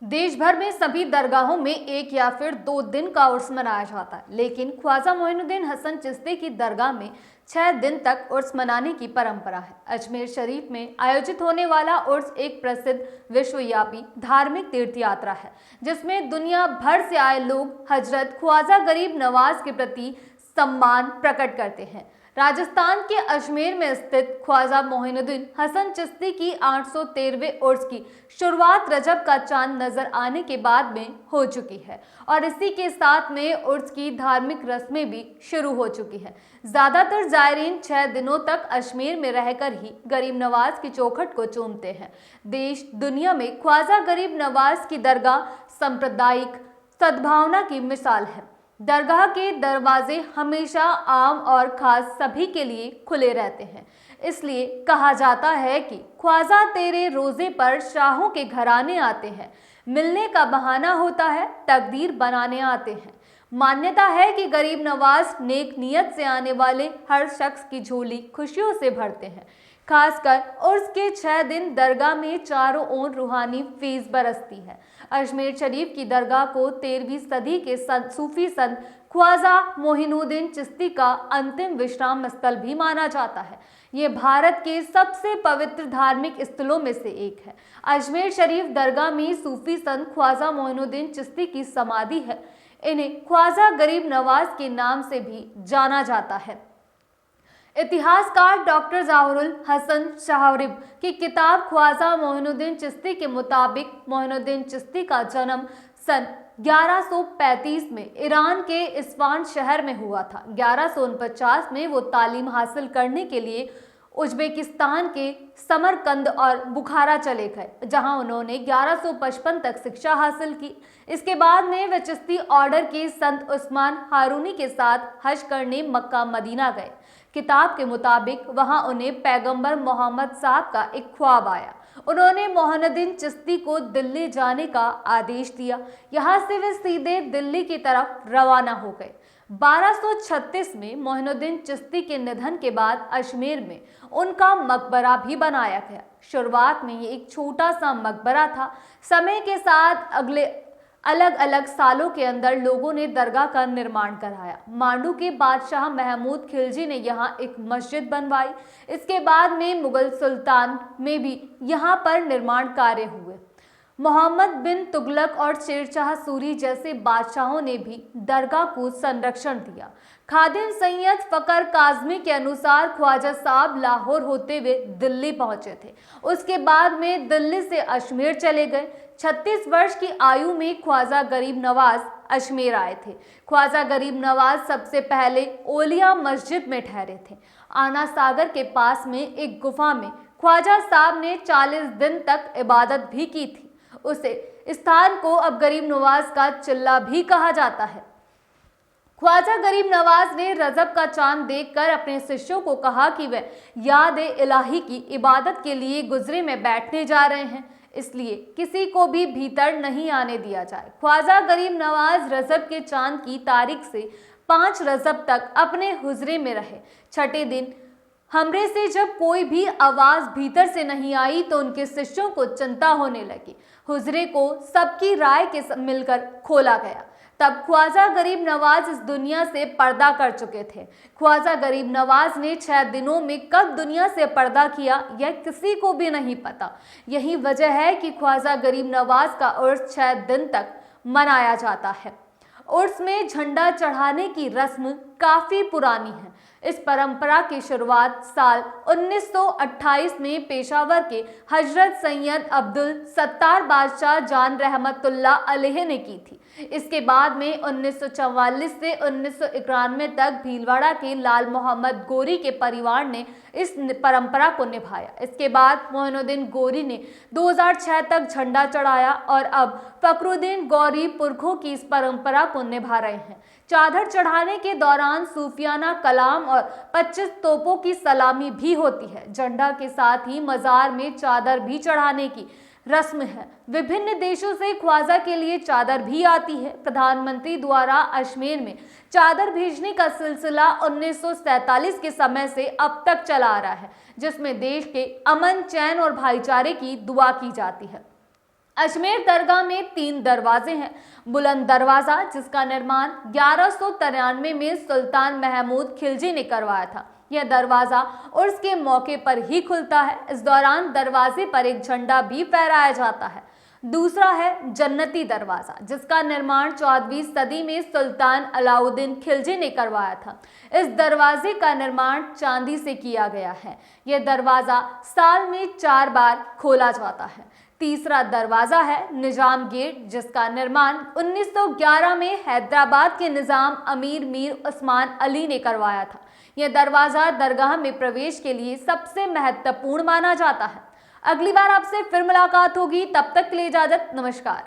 देश भर में सभी दरगाहों में एक या फिर 2 दिन का उर्स मनाया जाता है, लेकिन ख्वाजा मोइनुद्दीन हसन चिश्ती की दरगाह में 6 दिन तक उर्स मनाने की परंपरा है। अजमेर शरीफ में आयोजित होने वाला उर्स एक प्रसिद्ध विश्वव्यापी धार्मिक तीर्थ यात्रा है, जिसमें दुनिया भर से आए लोग हजरत ख्वाजा गरीब नवाज के प्रति सम्मान प्रकट करते हैं। राजस्थान के अजमेर में स्थित ख्वाजा मोइनुद्दीन हसन चिश्ती की 813वें उर्स की शुरुआत रजब का चांद नजर आने के बाद में हो चुकी है और इसी के साथ में उर्स की धार्मिक रस्में भी शुरू हो चुकी है। ज्यादातर जायरीन 6 दिनों तक अजमेर में रहकर ही गरीब नवाज की चौखट को चूमते हैं। देश दुनिया में ख्वाजा गरीब नवाज की दरगाह सांप्रदायिक सद्भावना की मिसाल है। दरगाह के दरवाजे हमेशा आम और खास सभी के लिए खुले रहते हैं। इसलिए कहा जाता है कि ख्वाजा तेरे रोजे पर शाहों के घराने आते हैं, मिलने का बहाना होता है, तकदीर बनाने आते हैं। मान्यता है कि गरीब नवाज नेक नियत से आने वाले हर शख्स की झोली खुशियों से भरते हैं। खासकर उर्स के 6 दिन दरगाह में चारों ओर रूहानी फैज़ बरसती है। अजमेर शरीफ की दरगाह को 13वीं सदी के सूफी संत ख्वाजा मोइनुद्दीन चिश्ती का अंतिम विश्राम स्थल भी माना जाता है। ये भारत के सबसे पवित्र धार्मिक स्थलों में से एक है। अजमेर शरीफ दरगाह में सूफी संत ख्वाजा मोइनुद्दीन चिश्ती की समाधि है। इन्हें ख्वाजा गरीब नवाज के नाम से भी जाना जाता है। इतिहासकार डॉक्टर ज़हुरुल हसन शाहरिब की किताब ख्वाजा मोइनुद्दीन चिश्ती के मुताबिक मोइनुद्दीन चिश्ती का जन्म सन 1135 में ईरान के इस्फान शहर में हुआ था। 1149 में वो तालीम हासिल करने के लिए उज्बेकिस्तान के समरकंद और बुखारा चले गए, जहां उन्होंने 1155 तक शिक्षा हासिल की। इसके बाद में वे चिश्ती ऑर्डर के संत उस्मान हारूनी के साथ हज करने मक्का मदीना गए। किताब के मुताबिक वहां उन्हें पैगंबर मोहम्मद साहब का एक ख्वाब आया। उन्होंने मोइनुद्दीन चिश्ती को दिल्ली जाने का आदेश दिया। यहाँ से वे सीधे दिल्ली की तरफ रवाना हो गए। 1236 में मोइनुद्दीन चिश्ती के निधन के बाद अजमेर में उनका मकबरा भी बनाया गया। शुरुआत में ये एक छोटा सा मकबरा था। समय के साथ अगले अलग अलग सालों के अंदर लोगों ने दरगाह का निर्माण कराया। मांडू के बादशाह महमूद खिलजी ने यहाँ एक मस्जिद बनवाई। इसके बाद में मुगल सुल्तान में भी यहाँ पर निर्माण कार्य हुए। मोहम्मद बिन तुगलक और शेरशाह सूरी जैसे बादशाहों ने भी दरगाह को संरक्षण दिया। खादिम सैयद फकर काजमी के अनुसार ख्वाजा साहब लाहौर होते हुए दिल्ली पहुंचे थे। उसके बाद में दिल्ली से अजमेर चले गए। 36 वर्ष की आयु में ख्वाजा गरीब नवाज अजमेर आए थे। ख्वाजा गरीब नवाज सबसे पहले ओलिया मस्जिद में ठहरे थे। आना सागर के पास में एक गुफा में ख्वाजा साहब ने 40 दिन तक इबादत भी की थी। उसे स्थान को अब गरीब नवाज का चिल्ला भी कहा जाता है। ख्वाजा गरीब नवाज ने रजब का चांद देखकर अपने शिष्यों को कहा कि वे याद इलाही की इबादत के लिए गुजरे में बैठने जा रहे हैं, इसलिए किसी को भी भीतर नहीं आने दिया जाए। ख्वाजा गरीब नवाज रजब के चांद की तारीख से 5 रजब तक अपने हुजरे में रहे। छठे दिन हमरे से जब कोई भी आवाज भीतर से नहीं आई तो उनके शिष्यों को चिंता होने लगी। हुजरे को सबकी राय के मिलकर खोला गया। तब ख्वाजा गरीब नवाज इस दुनिया से पर्दा कर चुके थे। ख्वाजा गरीब नवाज ने 6 दिनों में कब दुनिया से पर्दा किया यह किसी को भी नहीं पता। यही वजह है कि ख्वाजा गरीब नवाज का उर्स 6 दिन तक मनाया जाता है। उर्स में झंडा चढ़ाने की रस्म काफी पुरानी है। इस परंपरा की शुरुआत साल 1928 में पेशावर के हजरत सैयद अब्दुल सत्तार बादशाह जान रहमतुल्लाह अलैह ने की थी। इसके बाद में 1944 से 1991 तक भीलवाड़ा के लाल मोहम्मद गोरी के परिवार ने इस परंपरा को निभाया। इसके बाद मोइनुद्दीन गोरी ने 2006 तक झंडा चढ़ाया और अब फखरुद्दीन गौरी पुरखों की इस परंपरा को निभा रहे हैं। चादर चढ़ाने के दौरान सूफियाना कलाम और 25 तोपों की सलामी भी होती है। झंडा के साथ ही मजार में चादर भी चढ़ाने की रस्म है। विभिन्न देशों से ख्वाजा के लिए चादर भी आती है। प्रधानमंत्री द्वारा अजमेर में चादर भेजने का सिलसिला 1947 के समय से अब तक चला आ रहा है, जिसमें देश के अमन, चैन और भाईचारे की दुआ की जाती है। अजमेर दरगाह में 3 दरवाजे हैं। बुलंद दरवाजा, जिसका निर्माण 1193 में सुल्तान महमूद खिलजी ने करवाया था। यह दरवाजा उर्स के मौके पर ही खुलता है। इस दौरान दरवाजे पर एक झंडा भी फहराया जाता है। दूसरा है जन्नती दरवाजा, जिसका निर्माण 14वीं सदी में सुल्तान अलाउद्दीन खिलजी ने करवाया था। इस दरवाजे का निर्माण चांदी से किया गया है। यह दरवाजा साल में 4 बार खोला जाता है। तीसरा दरवाजा है निजाम गेट, जिसका निर्माण 1911 में हैदराबाद के निजाम अमीर मीर उस्मान अली ने करवाया था। यह दरवाजा दरगाह में प्रवेश के लिए सबसे महत्वपूर्ण माना जाता है। अगली बार आपसे फिर मुलाकात होगी, तब तक के लिए इजाजत, नमस्कार।